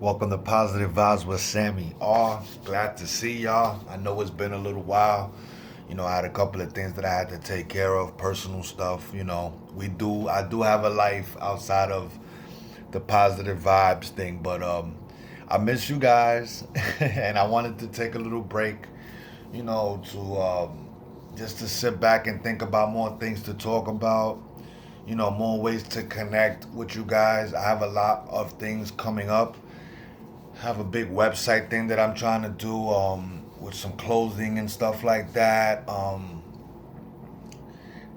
Welcome to Positive Vibes with Sammy R. Glad to see y'all. I know it's been a little while. I had a couple of things that I had to take care of, personal stuff. I do have a life outside of the positive vibes thing, but I miss you guys, and I wanted to take a little break, to just to sit back and think about more things to talk about. More ways to connect with you guys. I have a lot of things coming up. Have a big website thing that I'm trying to do with some clothing and stuff like that.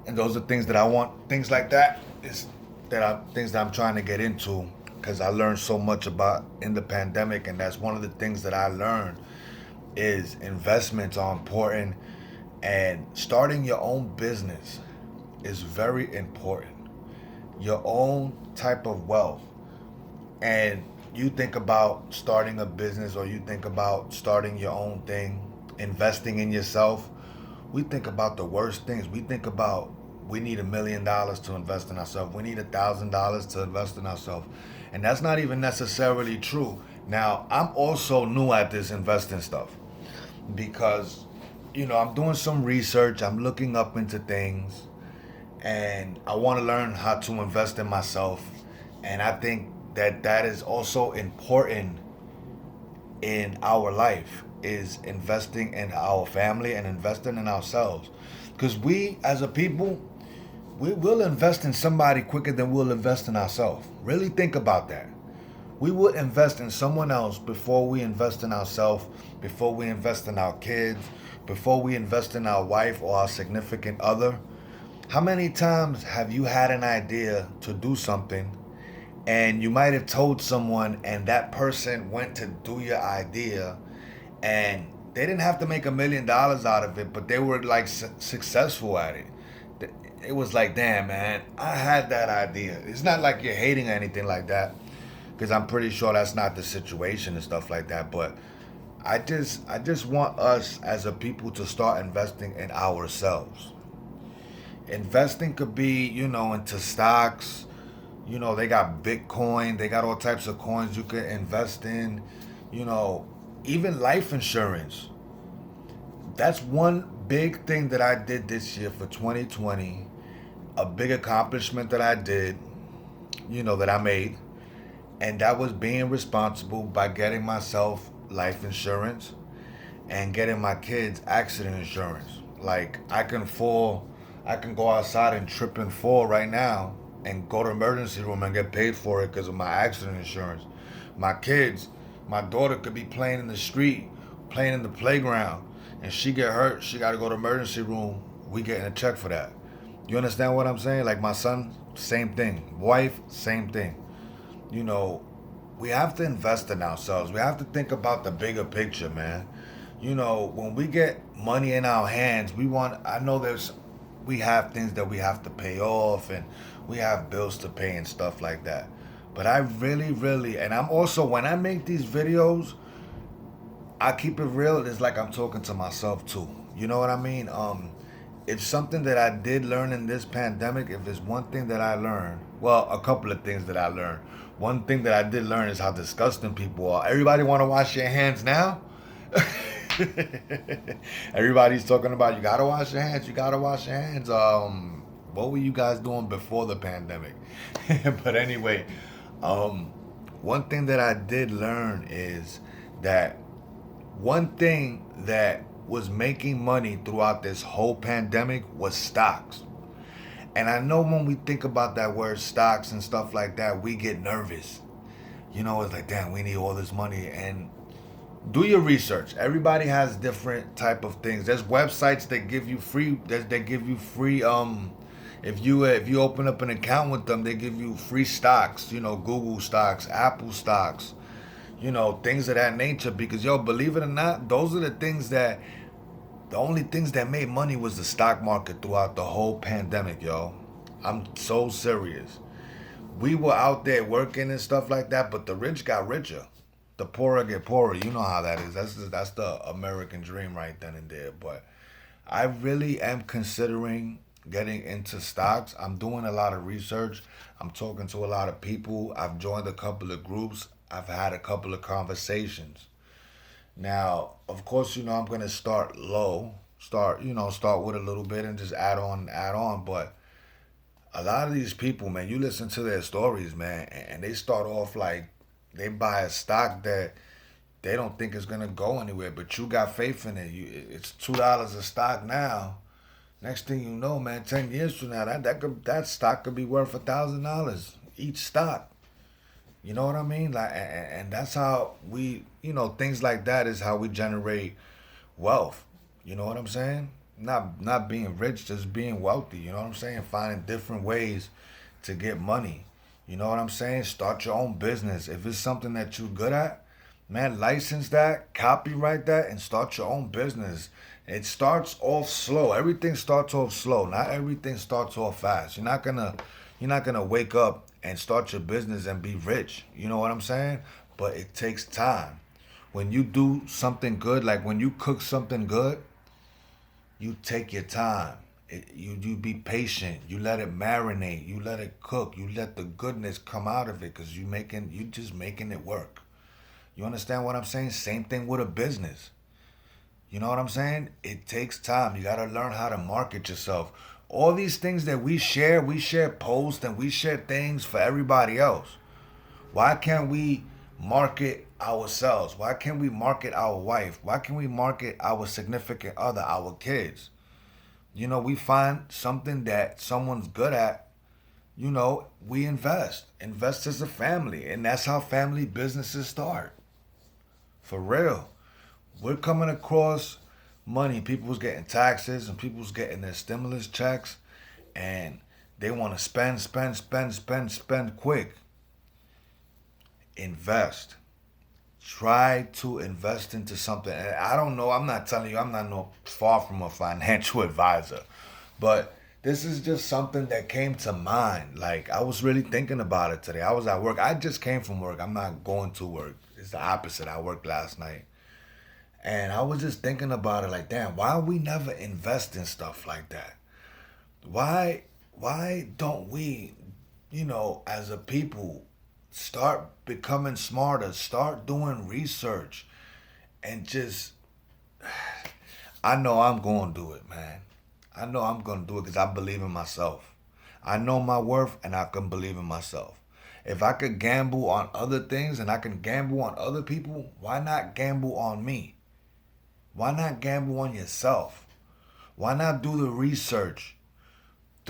And those are things that I want. Things like that is things that I'm trying to get into because I learned so much about in the pandemic, and that's one of the things that I learned is investments are important, and starting your own business is very important. Your own type of wealth, and you think about starting a business or you think about starting your own thing, investing in yourself, we think about the worst things. We think about we need $1 million to invest in ourselves. We need $1,000 to invest in ourselves. And that's not even necessarily true. Now, I'm also new at this investing stuff because, I'm doing some research. I'm looking up into things and I want to learn how to invest in myself. And I think that that is also important in our life is investing in our family and investing in ourselves, because we as a people, we will invest in somebody quicker than we'll invest in ourselves. Really think about that. We would invest in someone else before we invest in ourselves, before we invest in our kids, before we invest in our wife or our significant other. How many times have you had an idea to do something and you might have told someone and that person went to do your idea and they didn't have to make $1 million out of it, but they were like successful at it. It was like, damn, man, I had that idea. It's not like you're hating or anything like that, because I'm pretty sure that's not the situation and stuff like that. But I just want us as a people to start investing in ourselves. Investing could be, into stocks. They got Bitcoin, they got all types of coins you could invest in, you know, even life insurance. That's one big thing that I did this year for 2020. A big accomplishment that I did, that I made. And that was being responsible by getting myself life insurance and getting my kids accident insurance. Like I can go outside and trip and fall right now and go to emergency room and get paid for it because of my accident insurance. My kids, my daughter could be playing in the street, playing in the playground, and she get hurt. She got to go to emergency room. We getting a check for that. You understand what I'm saying? Like my son, same thing. Wife, same thing. You know, we have to invest in ourselves. We have to think about the bigger picture, man. When we get money in our hands, I know we have things that we have to pay off and we have bills to pay and stuff like that. But I really, really, and I'm also, when I make these videos, I keep it real. It's like I'm talking to myself too. You know what I mean? It's something that I did learn in this pandemic. If it's one thing that I learned, well, a couple of things that I learned. One thing that I did learn is how disgusting people are. Everybody want to wash your hands now. Everybody's talking about you gotta wash your hands. You gotta wash your hands. What were you guys doing before the pandemic? But anyway, um, one thing that I did learn is that one thing that was making money throughout this whole pandemic was stocks. And I know when we think about that word stocks and stuff like that, we get nervous. It's like, damn, we need all this money. And do your research. Everybody has different type of things. There's websites that give you free. They give you free. If you open up an account with them, they give you free stocks. Google stocks, Apple stocks. Things of that nature. Because believe it or not, those are the only things that made money was the stock market throughout the whole pandemic, yo. I'm so serious. We were out there working and stuff like that, but the rich got richer. The poorer get poorer. You know how that is. That's the American dream right then and there. But I really am considering getting into stocks. I'm doing a lot of research. I'm talking to a lot of people. I've joined a couple of groups. I've had a couple of conversations. Now, of course, I'm gonna start low, start with a little bit and just add on. But a lot of these people, man, you listen to their stories, man, and they start off like they buy a stock that they don't think is gonna go anywhere, but you got faith in it. It's $2 a stock now. Next thing you know, man, 10 years from now, that stock could be worth $1,000 each stock. You know what I mean? Like, and that's how we, things like that is how we generate wealth. You know what I'm saying? Not being rich, just being wealthy. You know what I'm saying? Finding different ways to get money. You know what I'm saying? Start your own business. If it's something that you're good at, man, license that, copyright that, and start your own business. It starts off slow. Everything starts off slow. Not everything starts off fast. You're not gonna wake up and start your business and be rich. You know what I'm saying? But it takes time. When you do something good, like when you cook something good, you take your time. You be patient. You let it marinate. You let it cook. You let the goodness come out of it because you just making it work. You understand what I'm saying? Same thing with a business. You know what I'm saying? It takes time. You got to learn how to market yourself. All these things that we share posts and we share things for everybody else. Why can't we market ourselves? Why can't we market our wife? Why can't we market our significant other, our kids? We find something that someone's good at, we invest. Invest as a family. And that's how family businesses start. For real. We're coming across money. People's getting taxes and people's getting their stimulus checks and they want to spend quick. Invest. Try to invest into something. And I don't know, I'm not telling you, I'm not no far from a financial advisor. But this is just something that came to mind. Like I was really thinking about it today. I was at work. I just came from work. I'm not going to work. It's the opposite. I worked last night. And I was just thinking about it like, damn, why we never invest in stuff like that? Why don't we, as a people, start becoming smarter, start doing research, and just, I know I'm going to do it, man. I know I'm going to do it because I believe in myself. I know my worth and I can believe in myself. If I could gamble on other things and I can gamble on other people, why not gamble on me? Why not gamble on yourself? Why not do the research?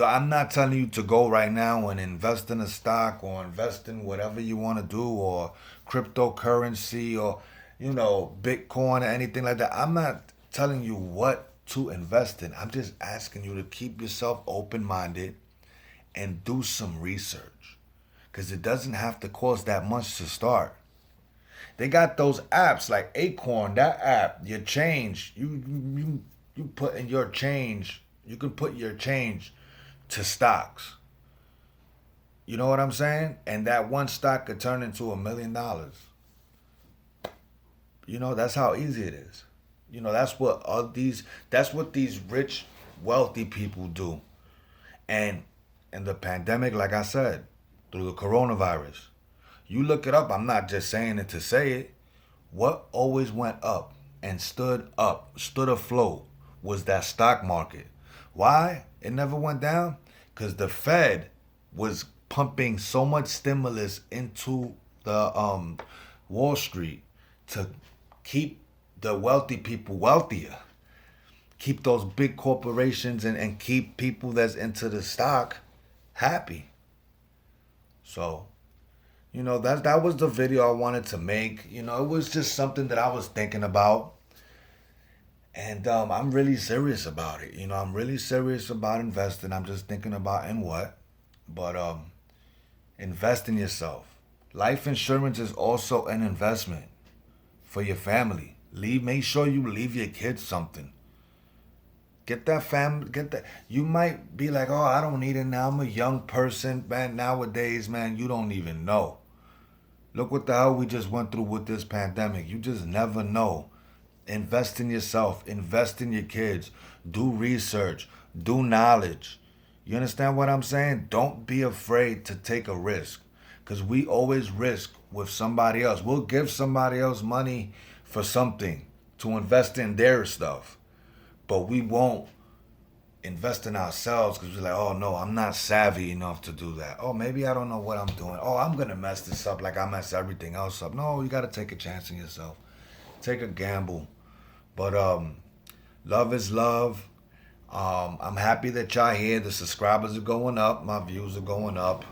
I'm not telling you to go right now and invest in a stock or invest in whatever you want to do or cryptocurrency or, Bitcoin or anything like that. I'm not telling you what to invest in. I'm just asking you to keep yourself open minded and do some research. Because it doesn't have to cost that much to start. They got those apps like Acorn, that app, your change. You put in your change. You can put your change to stocks. You know what I'm saying? And that one stock could turn into $1 million. That's how easy it is. That's what these rich, wealthy people do. And in the pandemic, like I said, through the coronavirus, you look it up. I'm not just saying it to say it. What always went and stood afloat, was that stock market. Why? It never went down? Because the Fed was pumping so much stimulus into the Wall Street to keep the wealthy people wealthier. Keep those big corporations and keep people that's into the stock happy. So, that was the video I wanted to make. It was just something that I was thinking about. And I'm really serious about it. I'm really serious about investing. I'm just thinking about in what. But invest in yourself. Life insurance is also an investment for your family. Make sure you leave your kids something. Get that family, get that. You might be like, oh, I don't need it now. I'm a young person. Man, nowadays, man, you don't even know. Look what the hell we just went through with this pandemic. You just never know. Invest in yourself. Invest in your kids. Do research. Do knowledge. You understand what I'm saying? Don't be afraid to take a risk. Because we always risk with somebody else. We'll give somebody else money for something to invest in their stuff, but we won't invest in ourselves because we're like, oh no, I'm not savvy enough to do that. Oh, maybe I don't know what I'm doing. Oh, I'm gonna mess this up like I mess everything else up. No, you gotta take a chance on yourself. Take a gamble. But love is love. I'm happy that y'all here. The subscribers are going up. My views are going up.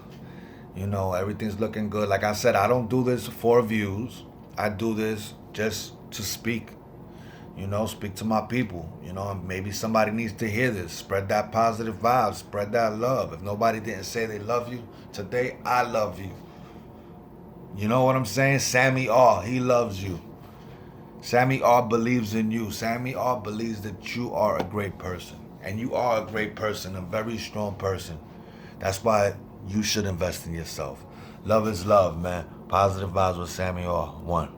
You know, everything's looking good. Like I said, I don't do this for views. I do this just to speak. You know, speak to my people. You know, maybe somebody needs to hear this. Spread that positive vibe. Spread that love. If nobody didn't say they love you today, I love you. You know what I'm saying? Sammy R, he loves you. Sammy R believes in you. Sammy R believes that you are a great person. And you are a great person, a very strong person. That's why you should invest in yourself. Love is love, man. Positive vibes with Sammy R. One.